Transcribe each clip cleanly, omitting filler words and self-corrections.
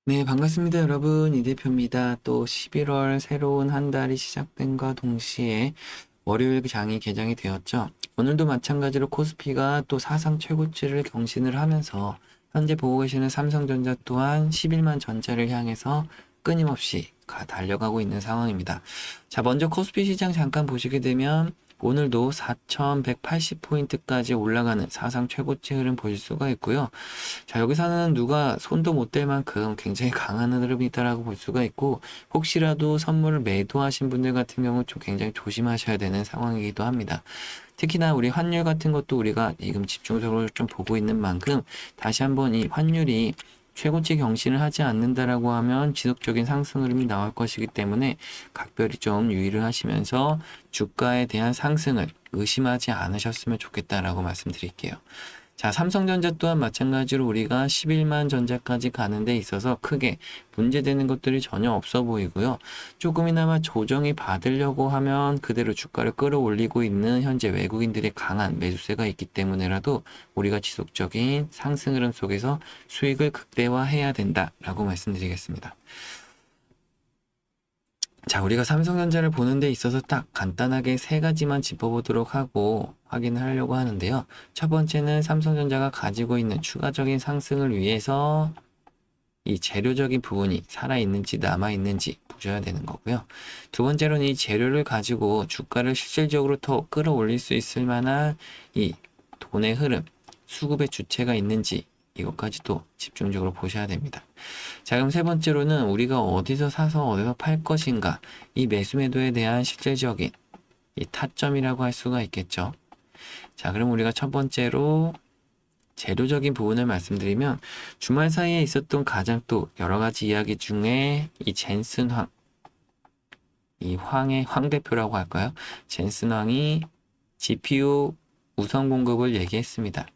네, 반갑습니다, 여러분. 이 대표입니다. 또 11월 새로운 한 달이 시작된과 동시에 월요일 장이 개장이 되었죠. 오늘도 마찬가지로 코스피가 또 사상 최고치를 경신을 하면서 현재 보고 계시는 삼성전자 또한 11만 전자를 향해서 끊임없이 달려가고 있는 상황입니다. 자, 먼저 코스피 시장 잠깐 보시게 되면 오늘도 4,180포인트까지 올라가는 사상 최고치 흐름 보실 수가 있고요. 자, 여기서는 누가 손도 못 댈 만큼 굉장히 강한 흐름이 있다라고 볼 수가 있고, 혹시라도 선물을 매도하신 분들 같은 경우 좀 굉장히 조심하셔야 되는 상황이기도 합니다. 특히나 우리 환율 같은 것도 우리가 지금 집중적으로 좀 보고 있는 만큼 다시 한번 이 환율이 최고치 경신을 하지 않는다라고 하면 지속적인 상승 흐름이 나올 것이기 때문에 각별히 좀 유의를 하시면서 주가에 대한 상승을 의심하지 않으셨으면 좋겠다라고 말씀드릴게요. 자, 삼성전자 또한 마찬가지로 우리가 11만 전자까지 가는 데 있어서 크게 문제되는 것들이 전혀 없어 보이고요. 조금이나마 조정이 받으려고 하면 그대로 주가를 끌어올리고 있는 현재 외국인들의 강한 매수세가 있기 때문에라도 우리가 지속적인 상승 흐름 속에서 수익을 극대화해야 된다라고 말씀드리겠습니다. 자, 우리가 삼성전자를 보는 데 있어서 딱 간단하게 세 가지만 짚어보도록 하고 확인을 하려고 하는데요. 첫 번째는 삼성전자가 가지고 있는 추가적인 상승을 위해서 이 재료적인 부분이 살아있는지 남아있는지 보셔야 되는 거고요. 두 번째로는 이 재료를 가지고 주가를 실질적으로 더 끌어올릴 수 있을 만한 이 돈의 흐름, 수급의 주체가 있는지 이것까지도 집중적으로 보셔야 됩니다. 자, 그럼 세 번째로는 우리가 어디서 사서 어디서 팔 것인가, 이 매수 매도에 대한 실질적인 이 타점이라고 할 수가 있겠죠. 자, 그럼 우리가 첫 번째로 재료적인 부분을 말씀드리면 주말 사이에 있었던 가장 또 여러 가지 이야기 중에 이 젠슨 황, 이 황 대표라고 할까요? 젠슨 황이 GPU 우선 공급을 얘기했습니다.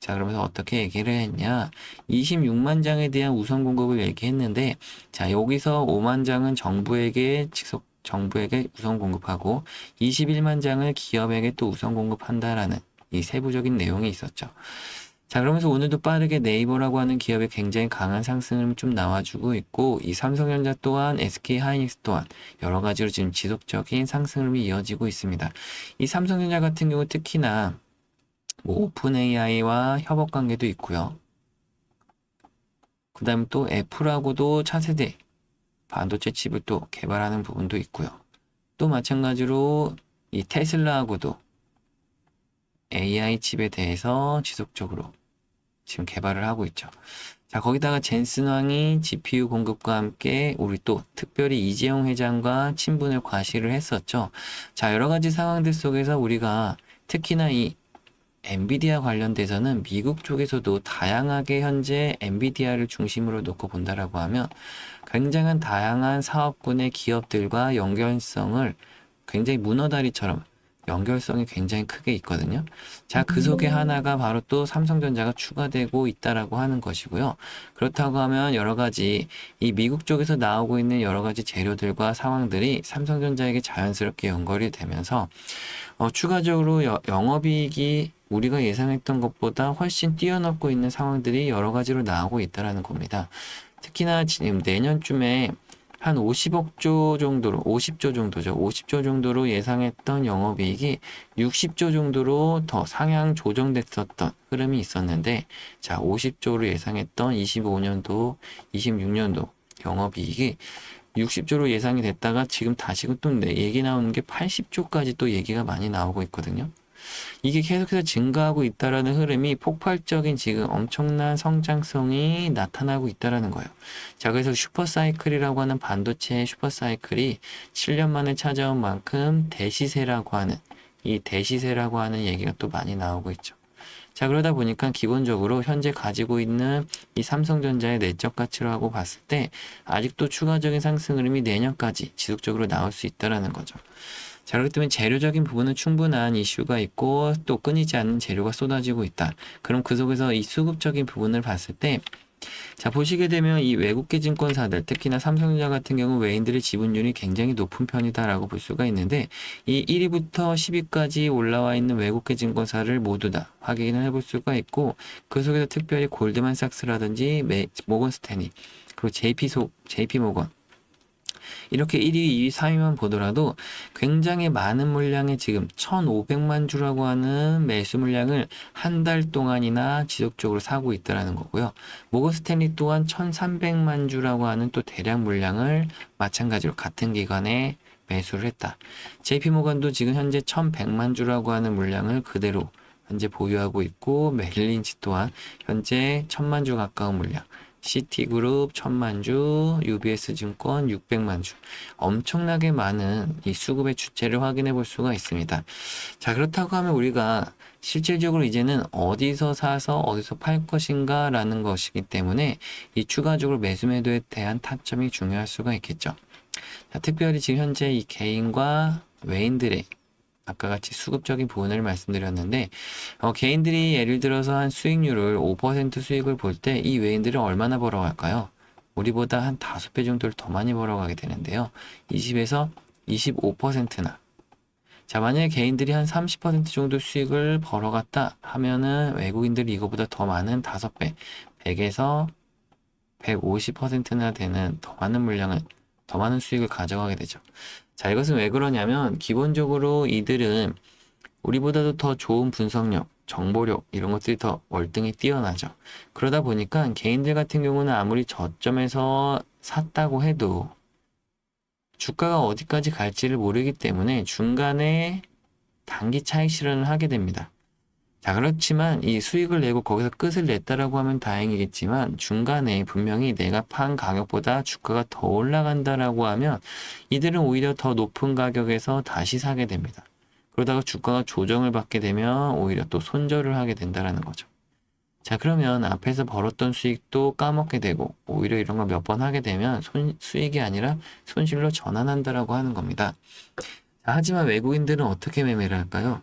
자, 그러면서 어떻게 얘기를 했냐? 26만 장에 대한 우선 공급을 얘기했는데, 자, 여기서 5만 장은 정부에게 우선 공급하고, 21만 장을 기업에게 또 우선 공급한다라는 이 세부적인 내용이 있었죠. 자, 그러면서 오늘도 빠르게 네이버라고 하는 기업의 굉장히 강한 상승을 좀 나와주고 있고, 이 삼성전자 또한 SK 하이닉스 또한 여러 가지로 지금 지속적인 상승이 이어지고 있습니다. 이 삼성전자 같은 경우 특히나 뭐 오픈 AI와 협업 관계도 있고요. 그 다음에 또 애플하고도 차세대 반도체 칩을 또 개발하는 부분도 있고요. 또 마찬가지로 이 테슬라하고도 AI 칩에 대해서 지속적으로 지금 개발을 하고 있죠. 자, 거기다가 젠슨 왕이 GPU 공급과 함께 우리 또 특별히 이재용 회장과 친분을 과시를 했었죠. 자, 여러 가지 상황들 속에서 우리가 특히나 이 엔비디아 관련돼서는 미국 쪽에서도 다양하게 현재 엔비디아를 중심으로 놓고 본다라고 하면 굉장한 다양한 사업군의 기업들과 연결성을 굉장히 문어다리처럼 연결성이 굉장히 크게 있거든요. 자, 그 속에 하나가 바로 또 삼성전자가 추가되고 있다라고 하는 것이고요. 그렇다고 하면 여러 가지 이 미국 쪽에서 나오고 있는 여러 가지 재료들과 상황들이 삼성전자에게 자연스럽게 연결이 되면서 추가적으로 영업이익이 우리가 예상했던 것보다 훨씬 뛰어넘고 있는 상황들이 여러 가지로 나오고 있다라는 겁니다. 특히나 지금 내년쯤에 한 50억 조 정도로, 50조 정도죠. 50조 정도로 예상했던 영업이익이 60조 정도로 더 상향 조정됐었던 흐름이 있었는데, 자, 50조로 예상했던 25년도, 26년도 영업이익이 60조로 예상이 됐다가 지금 다시금 또 얘기 나오는 게 80조까지 또 얘기가 많이 나오고 있거든요. 이게 계속해서 증가하고 있다라는 흐름이 폭발적인 지금 엄청난 성장성이 나타나고 있다라는 거예요. 자, 그래서 슈퍼사이클이라고 하는 반도체의 슈퍼사이클이 7년 만에 찾아온 만큼 대시세라고 하는 이 대시세라고 하는 얘기가 또 많이 나오고 있죠. 자, 그러다 보니까 기본적으로 현재 가지고 있는 이 삼성전자의 내적 가치라고 봤을 때 아직도 추가적인 상승 흐름이 내년까지 지속적으로 나올 수 있다라는 거죠. 자, 그렇기 때문에 재료적인 부분은 충분한 이슈가 있고 또 끊이지 않는 재료가 쏟아지고 있다. 그럼 그 속에서 이 수급적인 부분을 봤을 때 자, 보시게 되면 이 외국계 증권사들, 특히나 삼성전자 같은 경우 외인들의 지분율이 굉장히 높은 편이다라고 볼 수가 있는데, 이 1위부터 10위까지 올라와 있는 외국계 증권사를 모두 다 확인을 해볼 수가 있고, 그 속에서 특별히 골드만삭스라든지 모건 스탠리, 그리고 JP 모건, 이렇게 1위, 2위, 3위만 보더라도 굉장히 많은 물량의 지금 1,500만 주라고 하는 매수 물량을 한 달 동안이나 지속적으로 사고 있다라는 거고요. 모건 스탠리 또한 1,300만 주라고 하는 또 대량 물량을 마찬가지로 같은 기간에 매수를 했다. JP 모건도 지금 현재 1,100만 주라고 하는 물량을 그대로 현재 보유하고 있고, 메릴린치 또한 현재 1,000만 주 가까운 물량, 시티그룹 1,000만 주, UBS 증권 600만 주. 엄청나게 많은 이 수급의 주체를 확인해 볼 수가 있습니다. 자, 그렇다고 하면 우리가 실질적으로 이제는 어디서 사서 어디서 팔 것인가 라는 것이기 때문에 이 추가적으로 매수 매도에 대한 타점이 중요할 수가 있겠죠. 자, 특별히 지금 현재 이 개인과 외인들의 아까 같이 수급적인 부분을 말씀드렸는데, 개인들이 예를 들어서 한 수익률을 5% 수익을 볼 때 이 외인들은 얼마나 벌어갈까요? 우리보다 한 5배 정도를 더 많이 벌어가게 되는데요. 20에서 25%나. 자, 만약에 개인들이 한 30% 정도 수익을 벌어갔다 하면은 외국인들이 이거보다 더 많은 5배, 100에서 150%나 되는 더 많은 물량을, 더 많은 수익을 가져가게 되죠. 자, 이것은 왜 그러냐면 기본적으로 이들은 우리보다도 더 좋은 분석력, 정보력 이런 것들이 더 월등히 뛰어나죠. 그러다 보니까 개인들 같은 경우는 아무리 저점에서 샀다고 해도 주가가 어디까지 갈지를 모르기 때문에 중간에 단기 차익 실현을 하게 됩니다. 자, 그렇지만 이 수익을 내고 거기서 끝을 냈다라고 하면 다행이겠지만 중간에 분명히 내가 판 가격보다 주가가 더 올라간다라고 하면 이들은 오히려 더 높은 가격에서 다시 사게 됩니다. 그러다가 주가가 조정을 받게 되면 오히려 또 손절을 하게 된다라는 거죠. 자, 그러면 앞에서 벌었던 수익도 까먹게 되고 오히려 이런 걸 몇 번 하게 되면 수익이 아니라 손실로 전환한다라고 하는 겁니다. 자, 하지만 외국인들은 어떻게 매매를 할까요?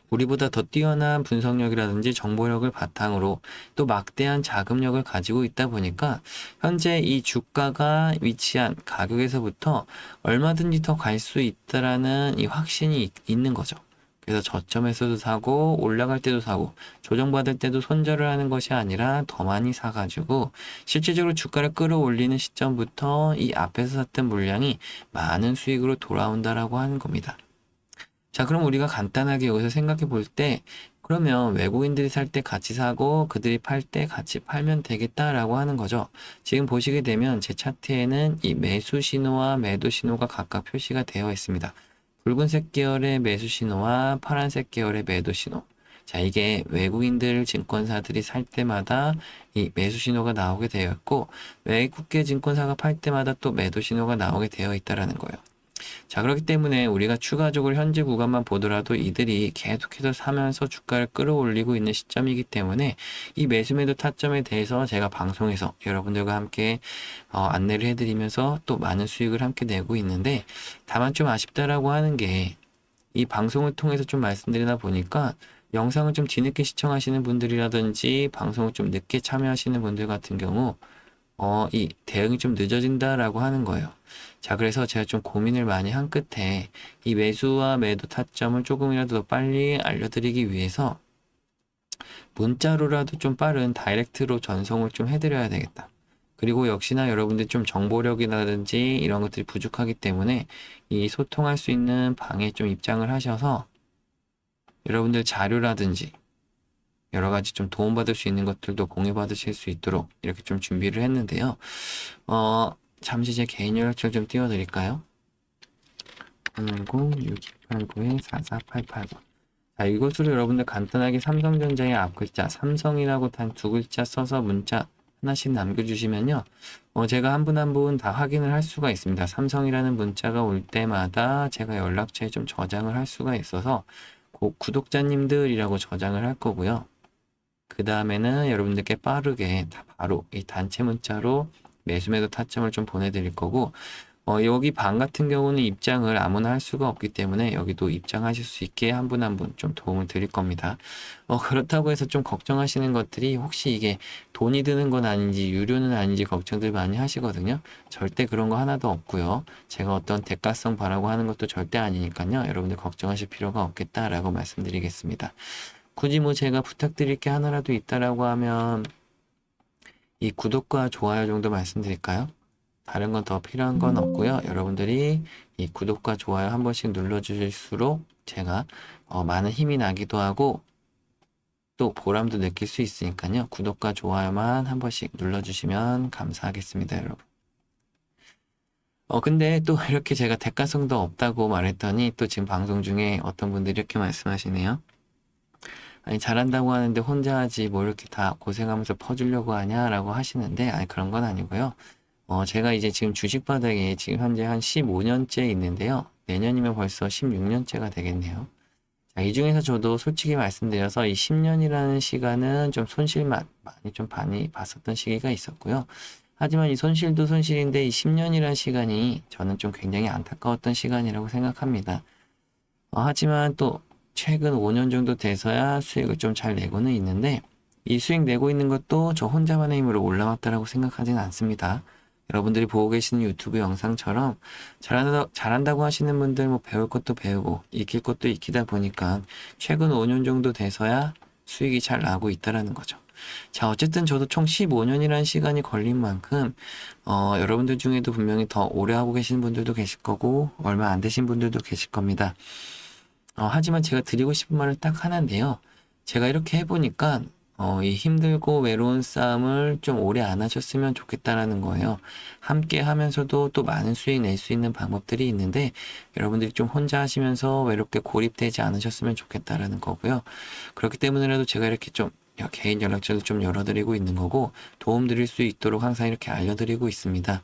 우리보다 더 뛰어난 분석력이라든지 정보력을 바탕으로 또 막대한 자금력을 가지고 있다 보니까 현재 이 주가가 위치한 가격에서부터 얼마든지 더 갈 수 있다라는 이 확신이 있는 거죠. 그래서 저점에서도 사고 올라갈 때도 사고 조정받을 때도 손절을 하는 것이 아니라 더 많이 사가지고 실질적으로 주가를 끌어올리는 시점부터 이 앞에서 샀던 물량이 많은 수익으로 돌아온다라고 하는 겁니다. 자, 그럼 우리가 간단하게 여기서 생각해 볼 때, 그러면 외국인들이 살 때 같이 사고 그들이 팔 때 같이 팔면 되겠다라고 하는 거죠. 지금 보시게 되면 제 차트에는 이 매수 신호와 매도 신호가 각각 표시가 되어 있습니다. 붉은색 계열의 매수 신호와 파란색 계열의 매도 신호. 자, 이게 외국인들 증권사들이 살 때마다 이 매수 신호가 나오게 되어 있고, 외국계 증권사가 팔 때마다 또 매도 신호가 나오게 되어 있다라는 거예요. 자, 그렇기 때문에 우리가 추가적으로 현재 구간만 보더라도 이들이 계속해서 사면서 주가를 끌어올리고 있는 시점이기 때문에 이 매수매도 타점에 대해서 제가 방송에서 여러분들과 함께 안내를 해드리면서 또 많은 수익을 함께 내고 있는데, 다만 좀 아쉽다라고 하는 게 이 방송을 통해서 좀 말씀드리다 보니까 영상을 좀 뒤늦게 시청하시는 분들이라든지 방송을 좀 늦게 참여하시는 분들 같은 경우 이 대응이 좀 늦어진다라고 하는 거예요. 자, 그래서 제가 좀 고민을 많이 한 끝에 이 매수와 매도 타점을 조금이라도 더 빨리 알려드리기 위해서 문자로라도 좀 빠른 다이렉트로 전송을 좀 해드려야 되겠다. 그리고 역시나 여러분들 좀 정보력이라든지 이런 것들이 부족하기 때문에 이 소통할 수 있는 방에 좀 입장을 하셔서 여러분들 자료라든지 여러 가지 좀 도움받을 수 있는 것들도 공유받으실 수 있도록 이렇게 좀 준비를 했는데요. 잠시 제 개인 연락처를 좀 띄워드릴까요? 010-6289-4488번. 자, 이것으로 여러분들 간단하게 삼성전자의 앞글자 삼성이라고 단 2글자 써서 문자 하나씩 남겨주시면요. 제가 한 분 한 분 다 확인을 할 수가 있습니다. 삼성이라는 문자가 올 때마다 제가 연락처에 좀 저장을 할 수가 있어서 구독자님들이라고 저장을 할 거고요. 그 다음에는 여러분들께 빠르게 바로 이 단체 문자로 매수매도 타점을 좀 보내드릴 거고, 여기 방 같은 경우는 입장을 아무나 할 수가 없기 때문에 여기도 입장하실 수 있게 한 분 한 분 좀 도움을 드릴 겁니다. 그렇다고 해서 좀 걱정하시는 것들이 혹시 이게 돈이 드는 건 아닌지 유료는 아닌지 걱정들 많이 하시거든요. 절대 그런 거 하나도 없고요. 제가 어떤 대가성 바라고 하는 것도 절대 아니니까요. 여러분들 걱정하실 필요가 없겠다라고 말씀드리겠습니다. 굳이 뭐 제가 부탁드릴 게 하나라도 있다라고 하면 이 구독과 좋아요 정도 말씀드릴까요? 다른 건 더 필요한 건 없고요. 여러분들이 이 구독과 좋아요 한 번씩 눌러주실수록 제가 많은 힘이 나기도 하고 또 보람도 느낄 수 있으니까요. 구독과 좋아요만 한 번씩 눌러주시면 감사하겠습니다, 여러분. 근데 또 이렇게 제가 대가성도 없다고 말했더니 또 지금 방송 중에 어떤 분들이 이렇게 말씀하시네요. 아니, 잘한다고 하는데 혼자 하지 뭐 이렇게 다 고생하면서 퍼주려고 하냐라고 하시는데, 아니, 그런 건 아니고요. 제가 이제 지금 주식 바닥에 지금 현재 한 15년째 있는데요. 내년이면 벌써 16년째가 되겠네요. 자, 이 중에서 저도 솔직히 말씀드려서 이 10년이라는 시간은 좀 손실만 많이 좀 많이 봤었던 시기가 있었고요. 하지만 이 손실도 손실인데 이 10년이라는 시간이 저는 좀 굉장히 안타까웠던 시간이라고 생각합니다. 하지만 또 최근 5년 정도 돼서야 수익을 좀 잘 내고는 있는데 이 수익 내고 있는 것도 저 혼자만의 힘으로 올라왔다라고 생각하지는 않습니다. 여러분들이 보고 계시는 유튜브 영상처럼 잘한다고 하시는 분들 뭐 배울 것도 배우고 익힐 것도 익히다 보니까 최근 5년 정도 돼서야 수익이 잘 나고 있다라는 거죠. 자, 어쨌든 저도 총 15년이라는 시간이 걸린 만큼 여러분들 중에도 분명히 더 오래 하고 계신 분들도 계실 거고 얼마 안 되신 분들도 계실 겁니다. 하지만 제가 드리고 싶은 말은 딱 하나인데요. 제가 이렇게 해보니까 이 힘들고 외로운 싸움을 좀 오래 안 하셨으면 좋겠다라는 거예요. 함께 하면서도 또 많은 수익 낼 수 있는 방법들이 있는데 여러분들이 좀 혼자 하시면서 외롭게 고립되지 않으셨으면 좋겠다라는 거고요. 그렇기 때문에라도 제가 이렇게 좀 개인 연락처도 좀 열어드리고 있는 거고 도움 드릴 수 있도록 항상 이렇게 알려드리고 있습니다.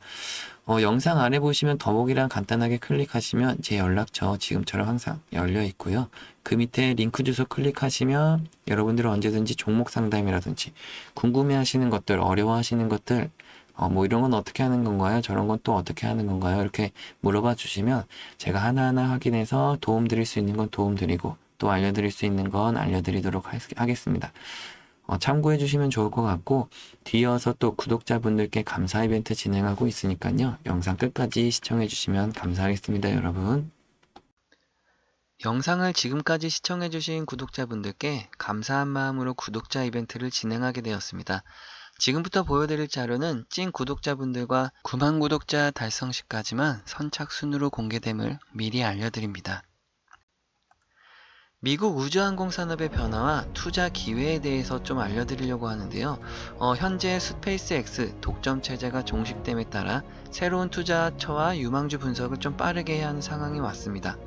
영상 아래 보시면 더보기란 간단하게 클릭하시면 제 연락처 지금처럼 항상 열려 있고요. 그 밑에 링크 주소 클릭하시면 여러분들은 언제든지 종목 상담이라든지 궁금해 하시는 것들, 어려워 하시는 것들, 뭐 이런 건 어떻게 하는 건가요? 저런 건 또 어떻게 하는 건가요? 이렇게 물어봐 주시면 제가 하나하나 확인해서 도움 드릴 수 있는 건 도움 드리고 또 알려드릴 수 있는 건 알려드리도록 하겠습니다. 참고해 주시면 좋을 것 같고 뒤이어서 또 구독자분들께 감사 이벤트 진행하고 있으니까요. 영상 끝까지 시청해 주시면 감사하겠습니다, 여러분. 영상을 지금까지 시청해 주신 구독자분들께 감사한 마음으로 구독자 이벤트를 진행하게 되었습니다. 지금부터 보여드릴 자료는 찐 구독자분들과 9만 구독자 달성 시까지만 선착순으로 공개됨을 미리 알려드립니다. 미국 우주항공 산업의 변화와 투자 기회에 대해서 좀 알려드리려고 하는데요. 현재 스페이스X 독점 체제가 종식됨에 따라 새로운 투자처와 유망주 분석을 좀 빠르게 해야 하는 상황이 왔습니다.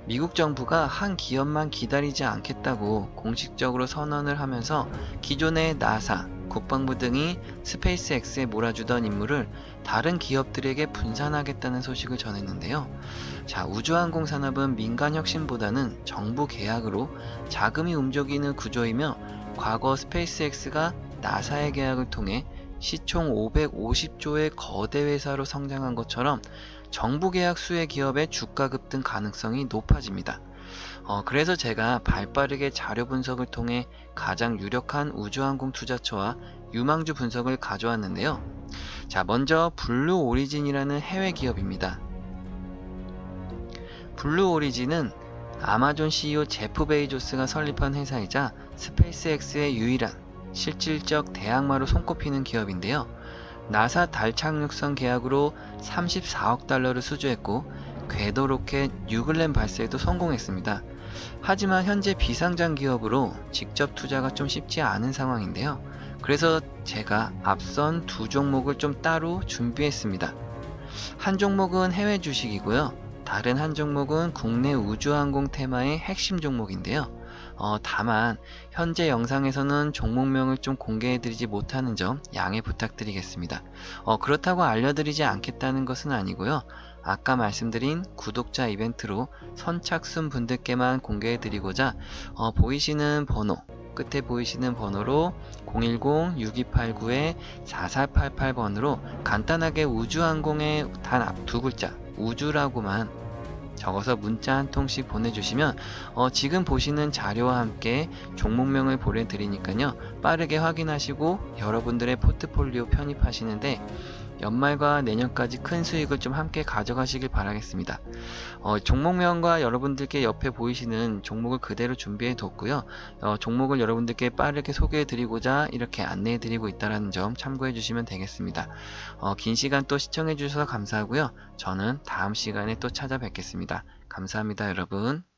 미국 정부가 한 기업만 기다리지 않겠다고 공식적으로 선언을 하면서 기존의 나사, 국방부 등이 스페이스X에 몰아주던 임무를 다른 기업들에게 분산하겠다는 소식을 전했는데요. 자, 우주항공 산업은 민간 혁신보다는 정부 계약으로 자금이 움직이는 구조이며 과거 스페이스X가 나사의 계약을 통해 시총 550조의 거대 회사로 성장한 것처럼 정부 계약 수혜 기업의 주가 급등 가능성이 높아집니다. 그래서 제가 발빠르게 자료 분석을 통해 가장 유력한 우주항공 투자처와 유망주 분석을 가져왔는데요. 자, 먼저 블루 오리진이라는 해외 기업입니다. 블루 오리진은 아마존 CEO 제프 베이조스가 설립한 회사이자 스페이스X의 유일한 실질적 대항마로 손꼽히는 기업인데요. 나사 달 착륙선 계약으로 34억 달러를 수주했고 궤도 로켓 뉴글렌 발사에도 성공했습니다. 하지만 현재 비상장 기업으로 직접 투자가 좀 쉽지 않은 상황인데요. 그래서 제가 앞선 두 종목을 좀 따로 준비했습니다. 한 종목은 해외 주식이고요. 다른 한 종목은 국내 우주항공 테마의 핵심 종목인데요. 다만 현재 영상에서는 종목명을 좀 공개해드리지 못하는 점 양해 부탁드리겠습니다. 그렇다고 알려드리지 않겠다는 것은 아니고요. 아까 말씀드린 구독자 이벤트로 선착순 분들께만 공개해드리고자 보이시는 번호 끝에 보이시는 번호로 010-6289-4488번으로 간단하게 우주항공의 단 앞 두 글자 우주라고만 적어서 문자 한 통씩 보내주시면 지금 보시는 자료와 함께 종목명을 보내드리니까요. 빠르게 확인하시고 여러분들의 포트폴리오 편입하시는데 연말과 내년까지 큰 수익을 좀 함께 가져가시길 바라겠습니다. 종목명과 여러분들께 옆에 보이시는 종목을 그대로 준비해 뒀고요. 종목을 여러분들께 빠르게 소개해 드리고자 이렇게 안내해 드리고 있다는 점 참고해 주시면 되겠습니다. 긴 시간 또 시청해 주셔서 감사하고요. 저는 다음 시간에 또 찾아뵙겠습니다. 감사합니다, 여러분.